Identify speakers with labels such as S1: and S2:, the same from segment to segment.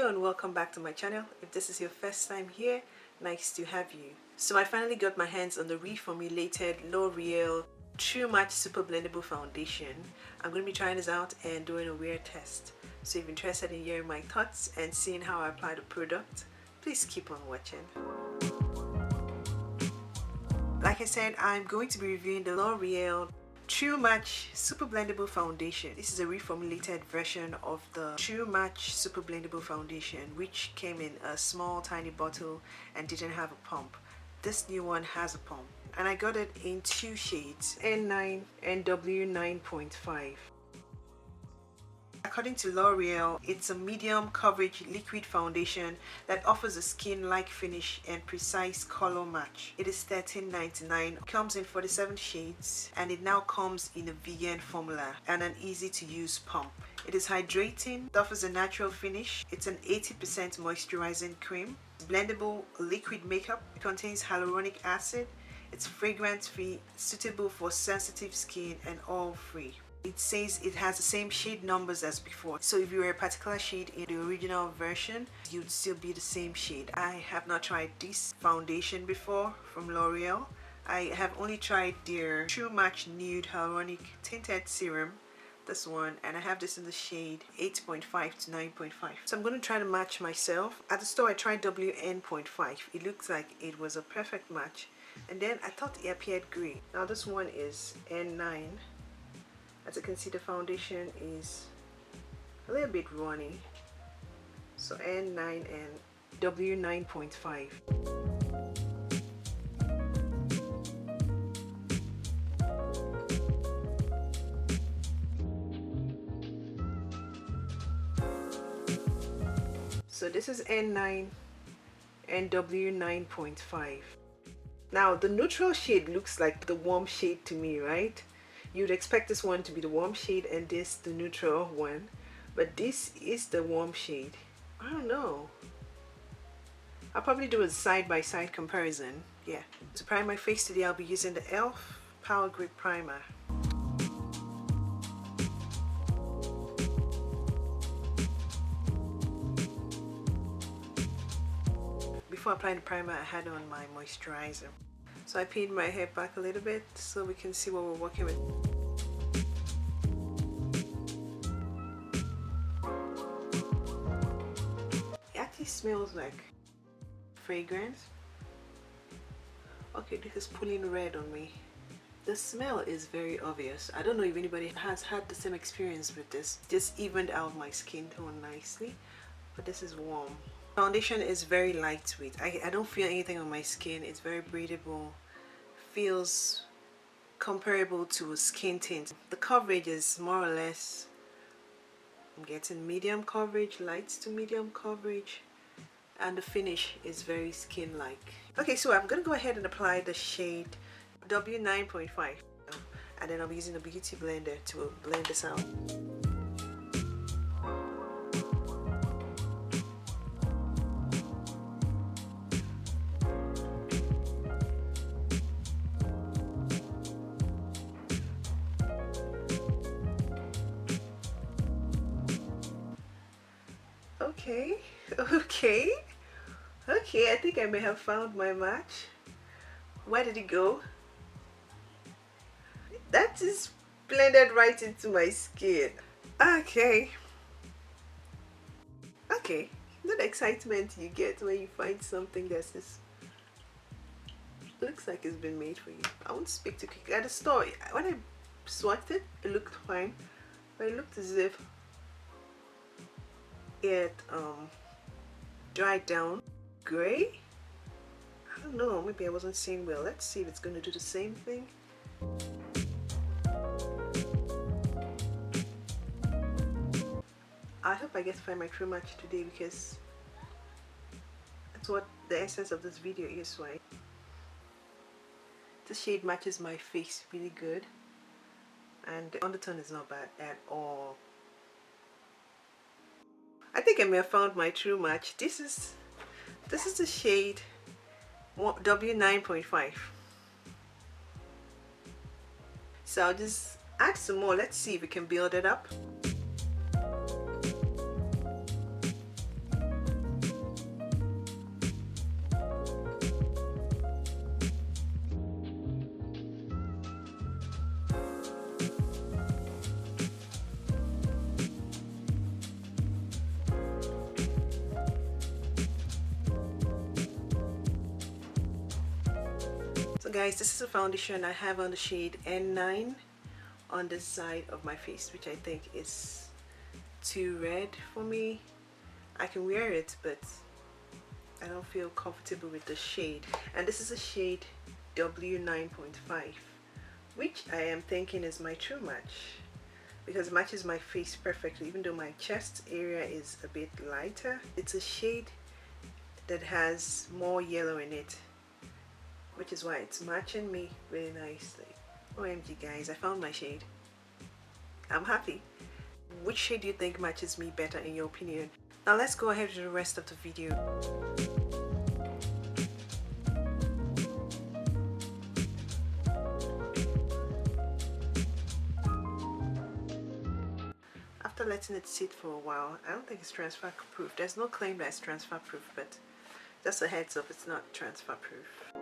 S1: Hello and welcome back to my channel. If this is your first time here, nice to have you. So I finally got my hands on the reformulated L'Oreal True Match Super Blendable Foundation. I'm going to be trying this out and doing a wear test. So if you're interested in hearing my thoughts and seeing how I apply the product, please keep on watching. Like I said, I'm going to be reviewing the L'Oreal True Match Super Blendable Foundation. This is a reformulated version of the True Match Super Blendable Foundation, which came in a small tiny bottle and didn't have a pump. This new one has a pump, and I got it in two shades, N9 and W9.5. According to L'Oreal, it's a medium coverage liquid foundation that offers a skin-like finish and precise color match. It is $13.99, comes in 47 shades, and it now comes in a vegan formula and an easy-to-use pump. It is hydrating, it offers a natural finish. It's an 80% moisturizing cream. It's blendable liquid makeup. It contains hyaluronic acid. It's fragrance-free, suitable for sensitive skin, and oil-free. It says it has the same shade numbers as before, so if you were a particular shade in the original version, you'd still be the same shade. I have not tried this foundation before from L'Oreal. I have only tried their True Match Nude Hyaluronic Tinted Serum, this one, and I have this in the shade 8.5 to 9.5. So I'm going to try to match myself. At the store I tried WN.5. It looks like it was a perfect match, and then I thought it appeared grey. Now this one is N9. As you can see, the foundation is a little bit runny, so N9 and W9.5. So this is N9 and W9.5. Now the neutral shade looks like the warm shade to me, right? You'd expect this one to be the warm shade and this the neutral one, but this is the warm shade. I don't know. I'll probably do a side-by-side comparison. Yeah. To prime my face today, I'll be using the e.l.f. Power Grip Primer. Before applying the primer, I had on my moisturizer. So I pinned my hair back a little bit so we can see what we're working with. It actually smells like fragrance. Okay, this is pulling red on me. The smell is very obvious. I don't know if anybody has had the same experience with this. Just evened out my skin tone nicely, but this is warm. Foundation is very lightweight. I don't feel anything on my skin. It's very breathable. Feels comparable to a skin tint. The coverage is more or less, I'm getting medium coverage, light to medium coverage, and the finish is very skin-like. Okay, so I'm gonna go ahead and apply the shade W9.5, and then I'm using a beauty blender to blend this out. Okay, I think I may have found my match. Where did it go? That is blended right into my skin. Okay, that excitement you get when you find something that's just looks like it's been made for you. I won't speak too quickly. At the store, when I swatched it, it looked fine, but it looked as if it dried down. Gray? I don't know, maybe I wasn't seeing well. Let's see if it's going to do the same thing. I hope I get to find my true match today, because that's what the essence of this video is, right? This shade matches my face really good, and the undertone is not bad at all. I think I may have found my true match. This is the shade W9.5. So I'll just add some more. Let's see if we can build it up. guys, this is a foundation I have on the shade N9 on the side of my face, which I think is too red for me. I can wear it, but I don't feel comfortable with the shade. And this is a shade W9.5, which I am thinking is my true match, because it matches my face perfectly, even though my chest area is a bit lighter. It's a shade that has more yellow in it, which is why it's matching me really nicely. OMG guys, I found my shade. I'm happy. Which shade do you think matches me better in your opinion? Now let's go ahead with the rest of the video. After letting it sit for a while, I don't think it's transfer proof. There's no claim that it's transfer proof, but just a heads up, it's not transfer proof.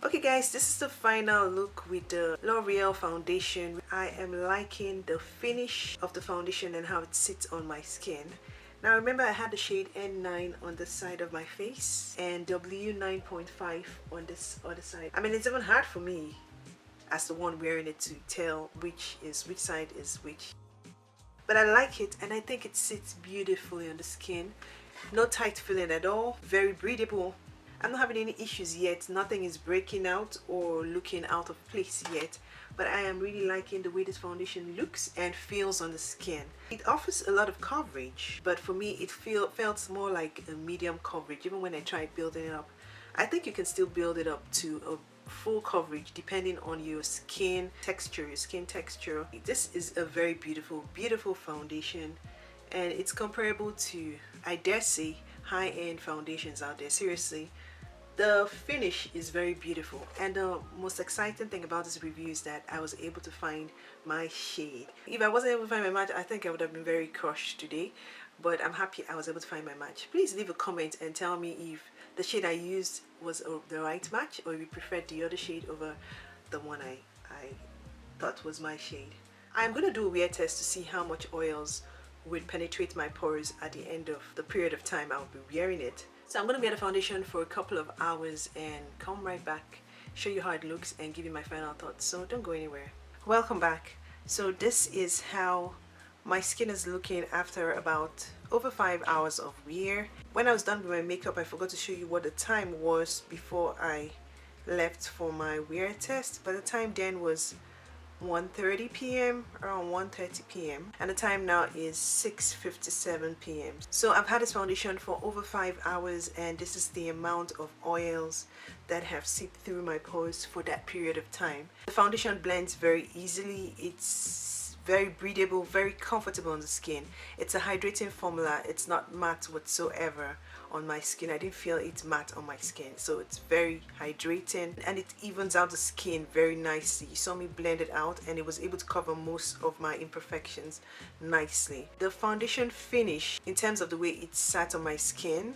S1: Okay guys, this is the final look with the L'Oreal foundation. I am liking the finish of the foundation and how it sits on my skin. Now remember, I had the shade N9 on the side of my face and W9.5 on this other side. I mean, it's even hard for me as the one wearing it to tell which side is which. But I like it and I think it sits beautifully on the skin. No tight feeling at all, very breathable. I'm not having any issues yet. Nothing is breaking out or looking out of place yet, but I am really liking the way this foundation looks and feels on the skin. It offers a lot of coverage, but for me it felt more like a medium coverage. Even when I tried building it up, I think you can still build it up to a full coverage depending on your skin texture. This is a very beautiful foundation, and it's comparable to, I dare say, high-end foundations out there. Seriously, the finish is very beautiful, and the most exciting thing about this review is that I was able to find my shade. If I wasn't able to find my match, I think I would have been very crushed today, but I'm happy I was able to find my match. Please leave a comment and tell me if the shade I used was the right match, or if you preferred the other shade over the one I thought was my shade. I'm going to do a wear test to see how much oils would penetrate my pores at the end of the period of time I'll be wearing it. So I'm going to wear the foundation for a couple of hours and come right back, show you how it looks and give you my final thoughts. So don't go anywhere. Welcome back. So this is how my skin is looking after about over 5 hours of wear. When I was done with my makeup, I forgot to show you what the time was before I left for my wear test, but the time then was 1:30 p.m. around 1:30 p.m. and the time now is 6:57 p.m. So I've had this foundation for over 5 hours, and this is the amount of oils that have seeped through my pores for that period of time. The foundation blends very easily. It's very breathable, very comfortable on the skin. It's a hydrating formula. It's not matte whatsoever on my skin. I didn't feel it's matte on my skin, so it's very hydrating and it evens out the skin very nicely. You saw me blend it out and it was able to cover most of my imperfections nicely. The foundation finish, in terms of the way it sat on my skin,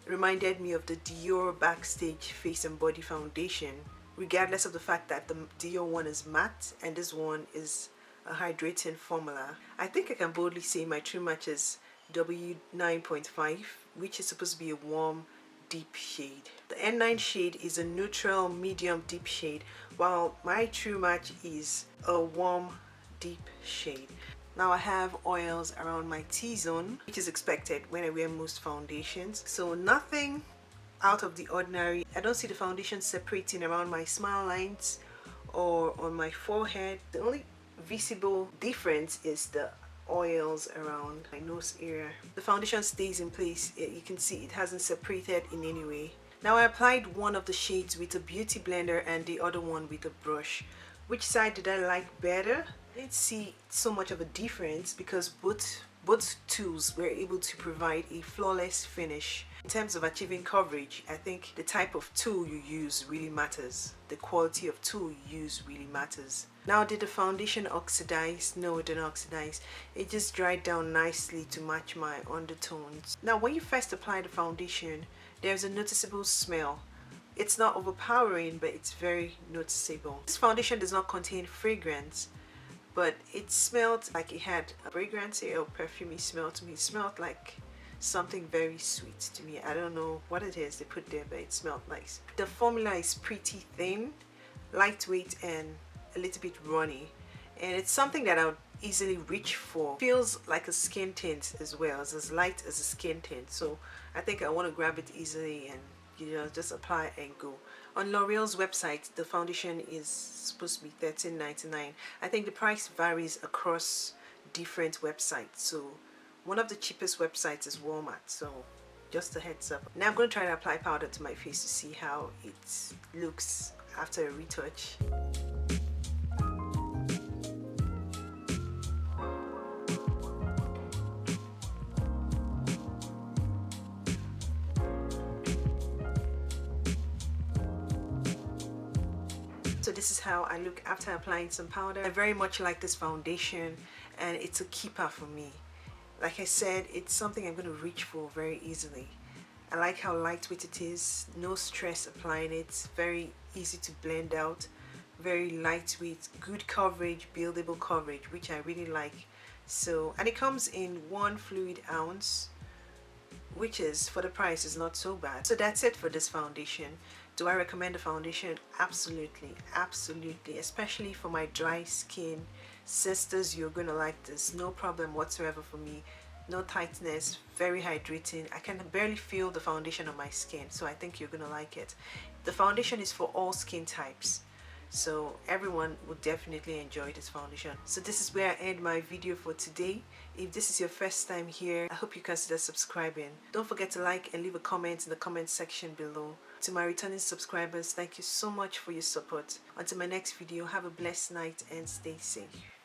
S1: reminded me of the Dior Backstage Face and Body Foundation, regardless of the fact that the Dior one is matte and this one is a hydrating formula. I think I can boldly say my true match is W9.5, which is supposed to be a warm deep shade. The N9 shade is a neutral medium deep shade, while my true match is a warm deep shade. Now I have oils around my T-zone, which is expected when I wear most foundations, so nothing out of the ordinary. I don't see the foundation separating around my smile lines or on my forehead. The only visible difference is the oils around my nose area. The foundation stays in place. You can see it hasn't separated in any way. Now I applied one of the shades with a beauty blender and the other one with a brush. Which side did I like better? I didn't see so much of a difference because both tools were able to provide a flawless finish. In terms of achieving coverage, I think the type of tool you use really matters. The quality of tool you use really matters. Now, did the foundation oxidize? No, it didn't oxidize. It just dried down nicely to match my undertones. Now, when you first apply the foundation, there's a noticeable smell. It's not overpowering, but it's very noticeable. This foundation does not contain fragrance, but it smelled like it had a fragrance or perfumey smell to me. It smelled like something very sweet to me. I don't know what it is they put there, but it smelled nice. The formula is pretty thin, lightweight, and a little bit runny, and it's something that I would easily reach for. Feels like a skin tint as well. It's as light as a skin tint, so I think I want to grab it easily and, you know, just apply and go. On L'Oreal's website, the foundation is supposed to be $13.99. I think the price varies across different websites, so one of the cheapest websites is Walmart, so just a heads up. Now I'm going to try to apply powder to my face to see how it looks after a retouch. So this is how I look after applying some powder. I very much like this foundation and it's a keeper for me. Like I said, it's something I'm going to reach for very easily. I like how lightweight it is, no stress applying it, very easy to blend out, very lightweight, good coverage, buildable coverage, which I really like. So, and it comes in 1 fluid ounce, which is, for the price, is not so bad. So that's it for this foundation. Do I recommend the foundation? Absolutely, absolutely, especially for my dry skin. Sisters, you're gonna like this, no problem whatsoever for me. No tightness, very hydrating. I can barely feel the foundation on my skin, so I think you're gonna like it. The foundation is for all skin types, so everyone would definitely enjoy this foundation. So this is where I end my video for today. If this is your first time here, I hope you consider subscribing. Don't forget to like and leave a comment in the comment section below. To my returning subscribers, thank you so much for your support. Until my next video, have a blessed night and stay safe.